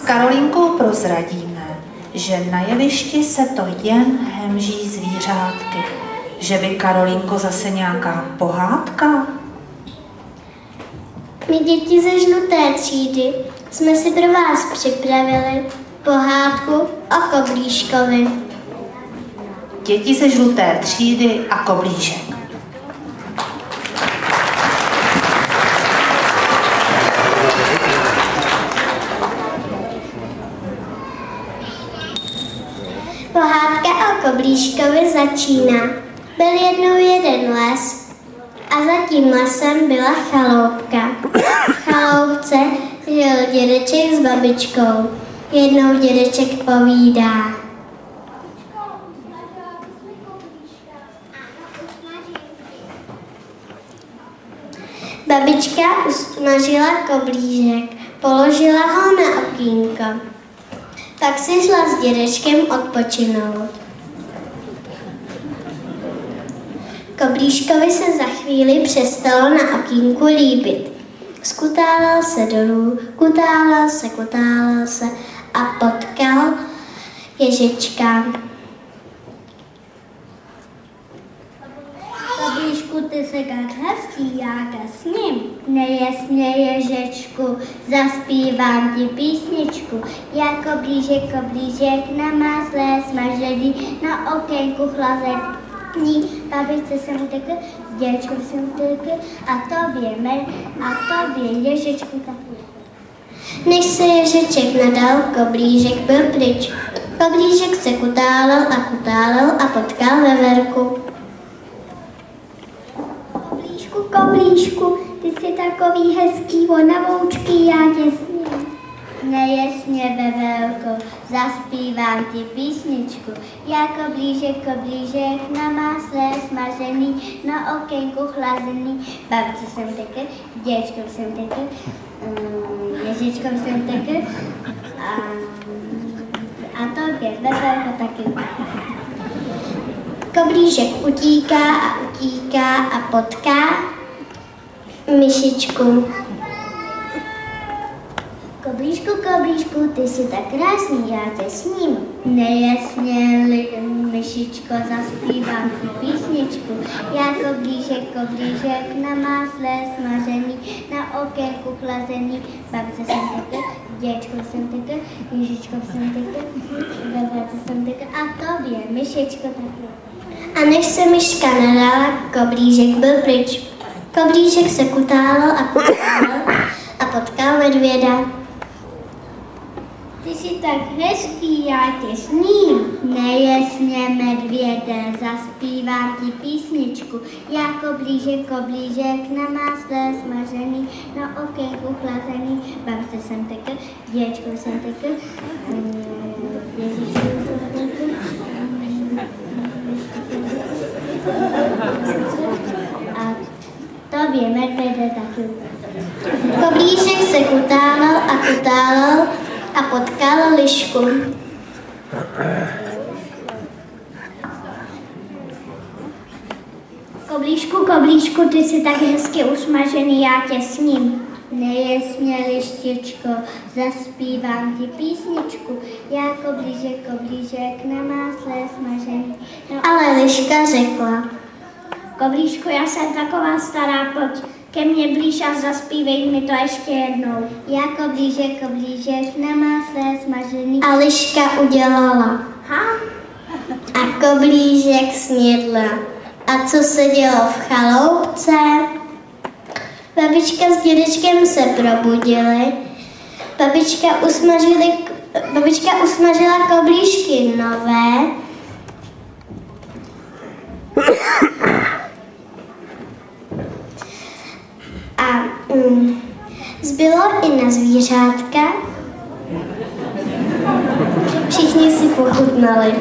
Karolinkou prozradíme, že na jevišti se to jen hemží zvířátky. Že by, Karolinko, zase nějaká pohádka? My děti ze žluté třídy jsme si pro vás připravili pohádku o Koblížkovi. Děti ze žluté třídy a Koblížek. Pohádka o Koblížkovi začíná. Byl jednou jeden les a za tím lesem byla chaloupka. V chaloupce žil dědeček s babičkou. Jednou dědeček povídá. Babička usmažila koblížek, položila ho na okýnko. Pak si šla s dědečkem odpočinout. Koblížkovi se za chvíli přestalo na okýnku líbit. Skutálel se dolů, kutálel se a potkal ježička. Koblížku, ty se tak hezký, já ke sním. Nejasně, ježečku, zaspívám ti písničku. Já koblížek na másle smažený, na okénku chlazený. Babičce jsem utekl, s dědečkou jsem utekl a tobě, ježečku, taky. Než se ježeček nadal, koblížek byl pryč. Koblížek se kutálel a potkal veverku. Koblížku, ty jsi takový hezký, onavoučký, já tě sním. Nejasně, vevelko, zaspívám ti písničku. Já koblížek na másle smažený, na okénku chlazený. Babičce jsem tekl, děčkou jsem tekl, ježičkou jsem tekl a tobě, vevelko, taky. Koblížek utíká a potká myšičku. Koblížku, ty jsi tak krásný, já tě sním. Nejasně, myšičko, zaspívám tu písničku. Já koblížek na másle smažený, na okénku chlazený. Babičce jsem tekl, děčkou jsem tekl, ježičkou jsem tekl, veverce jsem tekl a tobě, myšičko, taky. A než se myška nadala, koblížek byl pryč. Koblížek se kutálel a potkal medvěda. Ty jsi tak hezký, já tě sním. Nejasně, medvěde, zaspívám ti písničku. Já koblížek na másle smažený, na okénku chlazený. Babičce jsem tekl, děčkou jsem tekl, ježičkou jsem tekl. A tobě, medvěde, taky. Koblížek se kutálel a potkal lišku. Koblížku, ty jsi tak hezky usmažený, já tě sním. Nejasně, lištičko, zaspívám ti písničku. Já koblížek na másle smažený. No, ale liška řekla. Koblížku, já jsem taková stará, pojď ke mně blíž a zaspívej mi to ještě jednou. Já koblížek na másle smažený. A liška udělala. Ha? A koblížek snědla. A co se dělo v chaloupce? Babička s dědečkem se probudili. Babička usmažila koblížky nové. A zbylo i na zvířátka. Všichni si pochutnali.